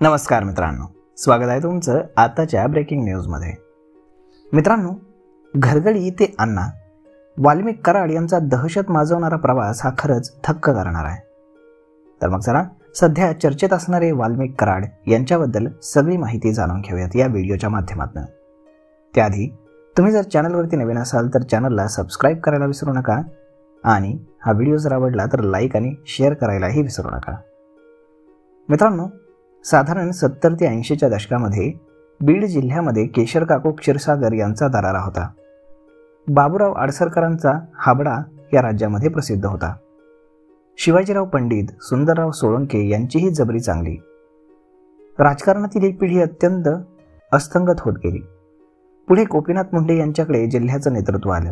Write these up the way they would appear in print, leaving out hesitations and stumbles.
नमस्कार मित्रांनो, स्वागत आहे तुमचं आताच्या ब्रेकिंग न्यूजमध्ये। मित्रांनो, घरगडी ते अण्णा, वाल्मिक कराड यांचा दहशत माजवणारा प्रवास हा खरंच थक्क करणार आहे। तर मग चला सध्या चर्चेत असणारे वाल्मिक कराड यांच्याबद्दल सगळी माहिती जाणून घेऊयात या व्हिडिओच्या माध्यमातून। त्याआधी तुम्ही जर चॅनलवरती नवीन असाल तर चॅनलला सबस्क्राईब करायला विसरू नका आणि हा व्हिडिओ जर आवडला तर लाईक आणि शेअर करायलाही विसरू नका। मित्रांनो, साधारण 70 ते 80च्या दशकामध्ये बीड जिल्ह्यामध्ये केशर काकू क्षीरसागर यांचा दरारा होता। बाबूराव आडसरकरांचा हाबडा या राज्यामध्ये प्रसिद्ध होता। शिवाजीराव पंडित, सुंदरराव सोळंके यांचीही जबरी चांगली। राजकारणातील ही पिढी अत्यंत अस्तंगत होत गेली। पुढे गोपीनाथ मुंडे यांच्याकडे जिल्ह्याचं नेतृत्व आलं।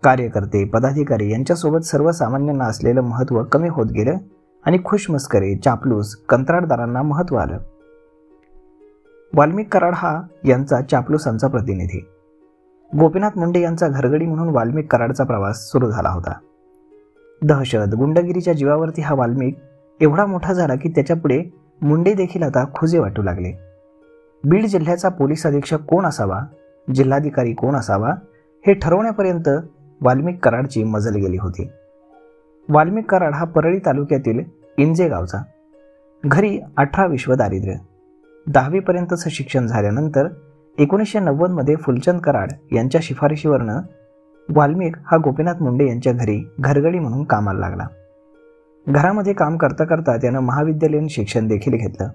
कार्यकर्ते, पदाधिकारी यांच्यासोबत सर्वसामान्यांना असलेलं महत्त्व कमी होत गेलं आणि खुशमस्करी, चापलूस, कंत्राटदारांना महत्त्व आलं। वाल्मिक कराड हा यांचा चापलूसांचा प्रतिनिधी। गोपीनाथ मुंडे यांचा घरगडी म्हणून वाल्मिक कराडचा प्रवास सुरू झाला होता। दहशत, गुंडगिरीच्या जीवावरती हा वाल्मिक एवढा मोठा झाला की त्याच्यापुढे मुंडे देखील आता खुजे वाटू लागले। बीड जिल्ह्याचा पोलीस अधीक्षक कोण असावा, जिल्हाधिकारी कोण असावा हे ठरवण्यापर्यंत वाल्मिक कराडची मजल गेली होती। वाल्मिक कराड हा परळी तालुक्यातील इंजे गावचा। घरी 18 विश्व दारिद्र्य। 10वी पर्यंतचं शिक्षण झाल्यानंतर 1990 मध्ये फुलचंद कराड यांच्या शिफारशीवरनं वाल्मिक हा गोपीनाथ मुंडे यांच्या घरी घरगडी म्हणून कामाला लागला। घरामध्ये काम करता करता त्यानं महाविद्यालयीन शिक्षण देखील घेतलं।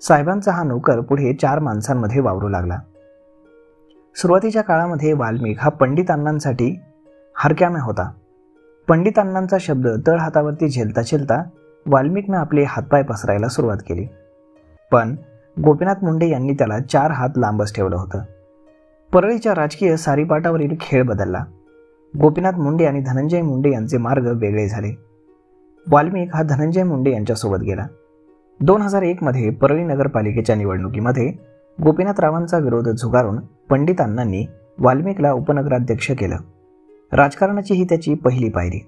साहेबांचा हा नोकर पुढे 4 माणसांमध्ये वावरू लागला। सुरुवातीच्या काळामध्ये वाल्मिक हा पंडित अण्णांसाठी हरक्यामे होता। पंडित अण्णांचा शब्द तळहातावरती झेलता झेलता वाल्मिकनं आपले हातपाय पसरायला सुरुवात केली। पण गोपीनाथ मुंडे यांनी त्याला 4 हात लांबच ठेवलं होतं। परळीच्या राजकीय सारीपाटावरील खेळ बदलला। गोपीनाथ मुंडे आणि धनंजय मुंडे यांचे मार्ग वेगळे झाले। वाल्मिक हा धनंजय मुंडे यांच्यासोबत गेला। 2001 मध्ये परळी नगरपालिकेच्या निवडणुकीमध्ये गोपीनाथरावांचा विरोध झुगारून पंडित अण्णांनी वाल्मिकला उपनगराध्यक्ष केलं। राजकारणाची ही त्याची पहिली पायरी।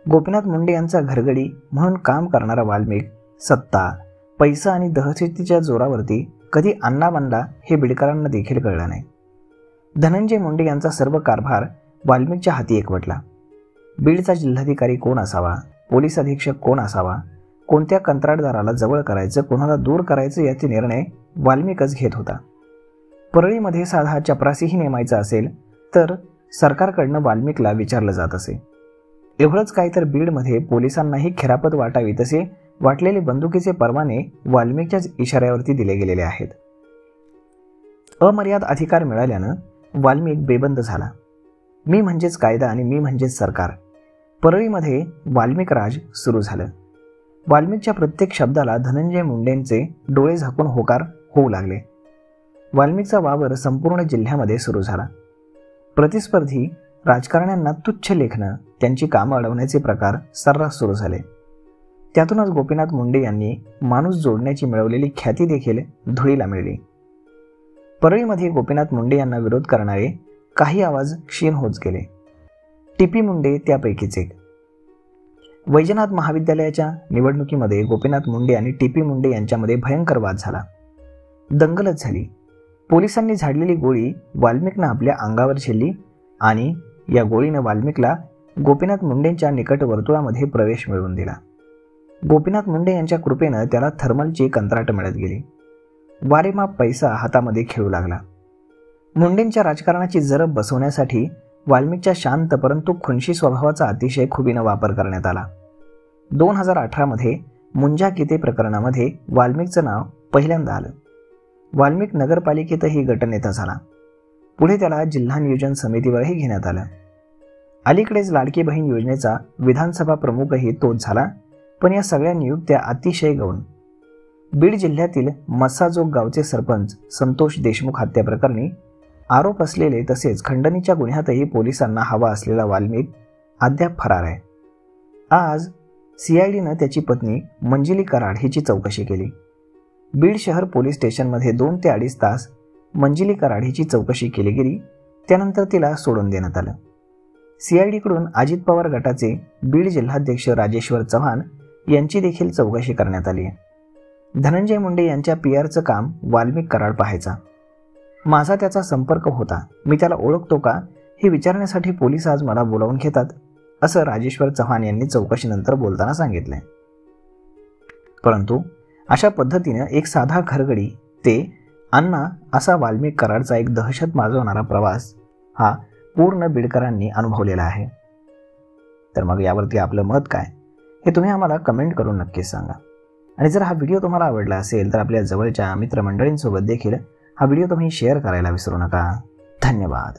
गोपीनाथ मुंडे यांचा घरगडी म्हणून काम करणारा वाल्मिक सत्ता, पैसा आणि दहशतीच्या जोरावरती कधी अण्णा बनला हे बीडकरांना देखील कळलं नाही। धनंजय मुंडे यांचा सर्व कारभार वाल्मिकच्या हाती एकवटला। बीडचा जिल्हाधिकारी कोण असावा, पोलीस अधीक्षक कोण असावा, कोणत्या कंत्राटदाराला जवळ करायचं, कोणाला दूर करायचं याचे निर्णय वाल्मिकच घेत होता। परळीमध्ये साधा चपरासीही नेमायचा असेल तर सरकारकडनं वाल्मिकला विचारलं जात असे। एवढंच काय तर बीडमध्ये पोलिसांनाही खिरापत वाटावी तसे वाटलेले बंदुकीचे परवाने वाल्मिकच्याच इशाऱ्यावरती दिले गेलेले आहेत। अमर्याद अधिकार मिळाल्यानं वाल्मिक बेबंद झाला। मी म्हणजेच कायदा आणि मी म्हणजेच सरकार। परळीमध्ये वाल्मिक राज सुरू झालं। वाल्मिकच्या प्रत्येक शब्दाला धनंजय मुंडेंचे डोळे झाकून होकार होऊ लागले। वाल्मिकचा वावर संपूर्ण जिल्ह्यामध्ये सुरू झाला। प्रतिस्पर्धी राजकारण्यांना तुच्छ लेखणं, त्यांची कामं अडवण्याचे प्रकार सर्रास सुरू झाले। त्यातूनच गोपीनाथ मुंडे यांनी माणूस जोडण्याची मिळवलेली ख्याती देखील धुळीला मिळली। परळीमध्ये गोपीनाथ मुंडे यांना विरोध करणारे काही आवाज क्षीण होत गेले। टीपी मुंडे त्यापैकीच एक। वैजनाथ महाविद्यालयाच्या निवडणुकीमध्ये गोपीनाथ मुंडे आणि टीपी मुंडे यांच्यामध्ये भयंकर वाद झाला। दंगलच झाली। पोलिसांनी झाडलेली गोळी वाल्मिकनं आपल्या अंगावर झेलली आणि या गोळीनं वाल्मिकला गोपीनाथ मुंडेंच्या निकट वर्तुळामध्ये प्रवेश मिळवून दिला। गोपीनाथ मुंडे यांच्या कृपेनं त्याला थर्मलची कंत्राट मिळत गेली। वारेमाप पैसा हातामध्ये खेळू लागला। मुंडेंच्या राजकारणाची जरब बसवण्यासाठी वाल्मिकच्या शांत परंतु खुनशी स्वभावाचा अतिशय खुबीनं वापर करण्यात आला। 2018 मध्ये मुंजा गीते प्रकरणामध्ये वाल्मिकचं नाव पहिल्यांदा आलं। वाल्मिक नगरपालिकेतही गटनेता झाला। पुढे त्याला जिल्हा नियोजन समितीवरही घेण्यात आलं। अलीकडेच लाडकी बहीण योजनेचा विधानसभा प्रमुखही तोच झाला। पण या सगळ्या नियुक्त्या अतिशय गौण। बीड जिल्ह्यातील मस्साजोग गावचे सरपंच संतोष देशमुख हत्या प्रकरणी आरोप असलेले तसेच खंडणीच्या गुन्ह्यातही पोलिसांना हवा असलेला वाल्मिक अद्याप फरार आहे। आज CIDनं त्याची पत्नी मंजिली कराड हिची चौकशी केली। बीड शहर पोलीस स्टेशनमध्ये 2 ते 2.5 तास मंजिली कराड हिची चौकशी केली गेली। त्यानंतर तिला सोडून देण्यात आलं। CIDकडून अजित पवार गटाचे बीड जिल्हाध्यक्ष राजेश्वर चव्हाण यांची देखील चौकशी करण्यात आली आहे। धनंजय मुंडे यांच्या पीआरचं काम वाल्मिक कराड पाहायचा. माझा त्याचा संपर्क होता. मी त्याला ओळखतो का हे विचारण्यासाठी पोलीस आज मला बोलावून घेतात, असं राजेश्वर चव्हाण यांनी चौकशीनंतर बोलताना सांगितलंय. परंतु अशा पद्धतीनं एक साधा घरगडी ते अण्णा असा वाल्मिक कराडचा एक दहशत माजवणारा प्रवास हा पूर्ण बीडकरांनी अनुभवलेला आहे. तर मग यावरती आपलं मत काय हे तुम्ही आम्हाला कमेंट करून नक्कीच सांगा. आणि जर हा व्हिडिओ तुम्हाला आवडला असेल तर आपल्या जवळच्या मित्रमंडळींसोबत देखील हा व्हिडिओ तुम्ही शेअर करायला विसरू नका. धन्यवाद.